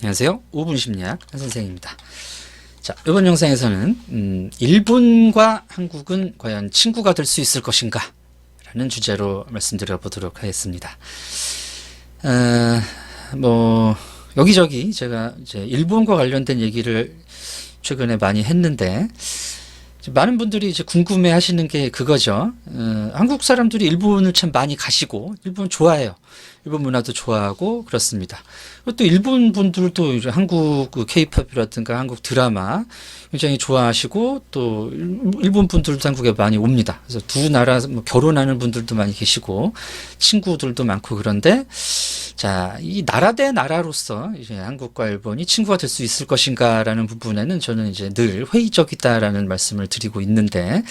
안녕하세요. 5분 심리학 한 선생입니다. 자, 이번 영상에서는 일본과 한국은 과연 친구가 될 수 있을 것인가? 라는 주제로 말씀드려 보도록 하겠습니다. 여기저기 제가 이제 일본과 관련된 얘기를 최근에 많이 했는데, 많은 분들이 이제 궁금해 하시는 게 그거죠. 한국 사람들이 일본을 참 많이 가시고, 일본 좋아해요. 일본 문화도 좋아하고, 그렇습니다. 또 일본 분들도 이제 한국 K-팝이라든가 한국 드라마 굉장히 좋아하시고, 또 일본 분들도 한국에 많이 옵니다. 그래서 두 나라 결혼하는 분들도 많이 계시고, 친구들도 많고 그런데, 자, 이 나라 대 나라로서 이제 한국과 일본이 친구가 될 수 있을 것인가라는 부분에는 저는 이제 늘 회의적이다라는 말씀을 드리고 있는데,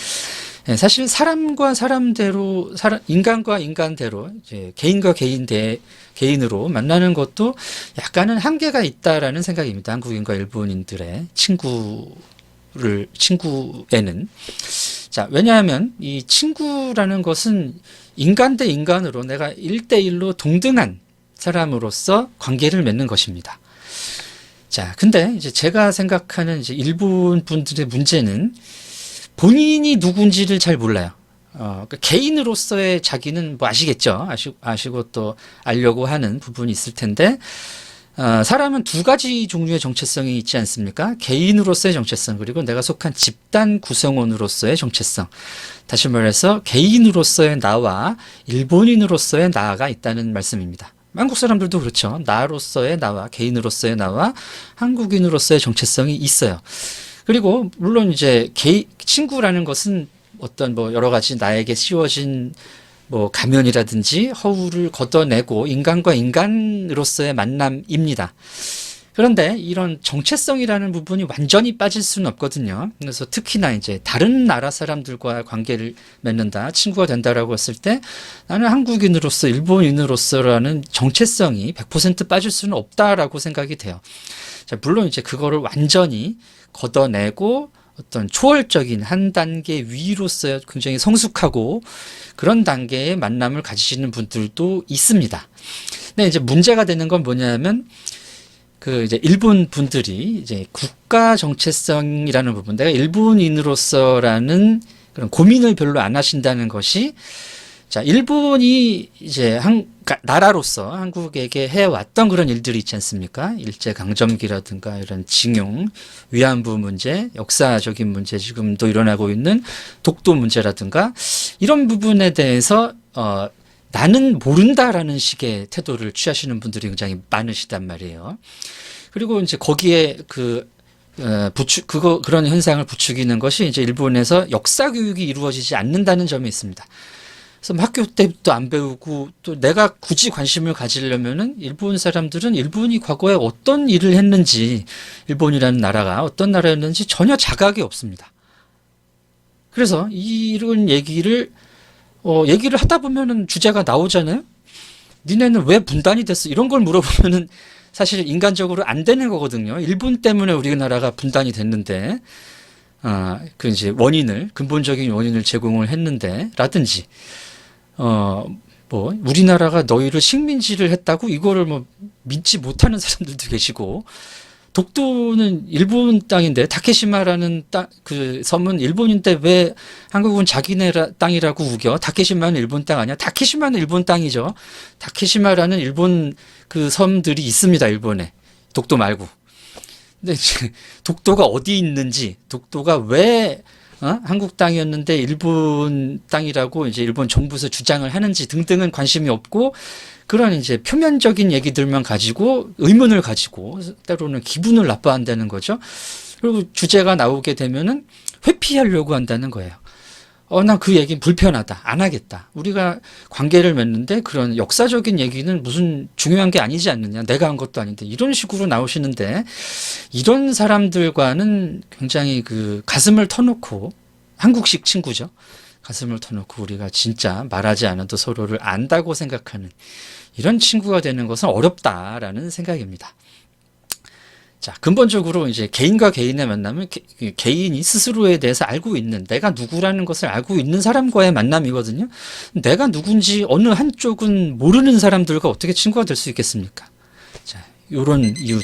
사실 사람과 사람대로, 인간과 인간대로, 이제 개인과 개인으로 만나는 것도 약간은 한계가 있다라는 생각입니다. 한국인과 일본인들의 친구에는. 자, 왜냐하면 이 친구라는 것은 인간 대 인간으로 내가 1대1로 동등한 사람으로서 관계를 맺는 것입니다. 자, 근데 이제 제가 생각하는 이제 일본 분들의 문제는 본인이 누군지를 잘 몰라요. 그러니까 개인으로서의 자기는 뭐 아시겠죠? 아시고 또 알려고 하는 부분이 있을 텐데, 사람은 두 가지 종류의 정체성이 있지 않습니까? 개인으로서의 정체성, 그리고 내가 속한 집단 구성원으로서의 정체성. 다시 말해서 개인으로서의 나와 일본인으로서의 나가 있다는 말씀입니다. 한국 사람들도 그렇죠. 나로서의 나와 개인으로서의 나와 한국인으로서의 정체성이 있어요. 그리고 물론 이제 친구라는 것은 어떤 여러 가지 나에게 씌워진 가면이라든지 허울을 걷어내고 인간과 인간으로서의 만남입니다. 그런데 이런 정체성이라는 부분이 완전히 빠질 수는 없거든요. 그래서 특히나 이제 다른 나라 사람들과 관계를 맺는다, 친구가 된다라고 했을 때 나는 한국인으로서, 일본인으로서라는 정체성이 100% 빠질 수는 없다라고 생각이 돼요. 자, 물론 이제 그거를 완전히 걷어내고 어떤 초월적인 한 단계 위로서 굉장히 성숙하고 그런 단계의 만남을 가지시는 분들도 있습니다. 근데 이제 문제가 되는 건 뭐냐면 이제 일본 분들이 이제 국가 정체성이라는 부분, 내가 일본인으로서라는 그런 고민을 별로 안 하신다는 것이, 자, 일본이 이제 나라로서 한국에게 해왔던 그런 일들이 있지 않습니까? 일제강점기라든가 이런 징용, 위안부 문제, 역사적인 문제, 지금도 일어나고 있는 독도 문제라든가 이런 부분에 대해서 나는 모른다라는 식의 태도를 취하시는 분들이 굉장히 많으시단 말이에요. 그리고 이제 거기에 그런 현상을 부추기는 것이 이제 일본에서 역사 교육이 이루어지지 않는다는 점이 있습니다. 그래서 학교 때부터 안 배우고, 또 내가 굳이 관심을 가지려면은 일본 사람들은 일본이 과거에 어떤 일을 했는지, 일본이라는 나라가 어떤 나라였는지 전혀 자각이 없습니다. 그래서 이런 얘기를 하다 보면은 주제가 나오잖아요? 니네는 왜 분단이 됐어? 이런 걸 물어보면은 사실 인간적으로 안 되는 거거든요. 일본 때문에 우리나라가 분단이 됐는데, 이제 근본적인 원인을 제공을 했는데, 라든지, 우리나라가 너희를 식민지를 했다고 이거를 믿지 못하는 사람들도 계시고, 독도는 일본 땅인데, 타케시마라는 섬은 일본인데 왜 한국은 자기네 땅이라고 우겨? 타케시마는 일본 땅 아니야? 타케시마는 일본 땅이죠. 타케시마라는 일본 섬들이 있습니다, 일본에. 독도 말고. 근데 독도가 어디 있는지, 독도가 왜 한국 땅이었는데 일본 땅이라고 이제 일본 정부에서 주장을 하는지 등등은 관심이 없고, 그런 이제 표면적인 얘기들만 가지고 의문을 가지고 때로는 기분을 나빠한다는 거죠. 그리고 주제가 나오게 되면은 회피하려고 한다는 거예요. 난 그 얘기는 불편하다. 안 하겠다. 우리가 관계를 맺는데 그런 역사적인 얘기는 무슨 중요한 게 아니지 않느냐. 내가 한 것도 아닌데. 이런 식으로 나오시는데, 이런 사람들과는 굉장히 가슴을 터놓고, 한국식 친구죠. 가슴을 터놓고 우리가 진짜 말하지 않아도 서로를 안다고 생각하는 이런 친구가 되는 것은 어렵다라는 생각입니다. 자, 근본적으로 이제 개인과 개인의 만남은 개인이 스스로에 대해서 알고 있는, 내가 누구라는 것을 알고 있는 사람과의 만남이거든요. 내가 누군지 어느 한쪽은 모르는 사람들과 어떻게 친구가 될 수 있겠습니까? 자, 요런 이유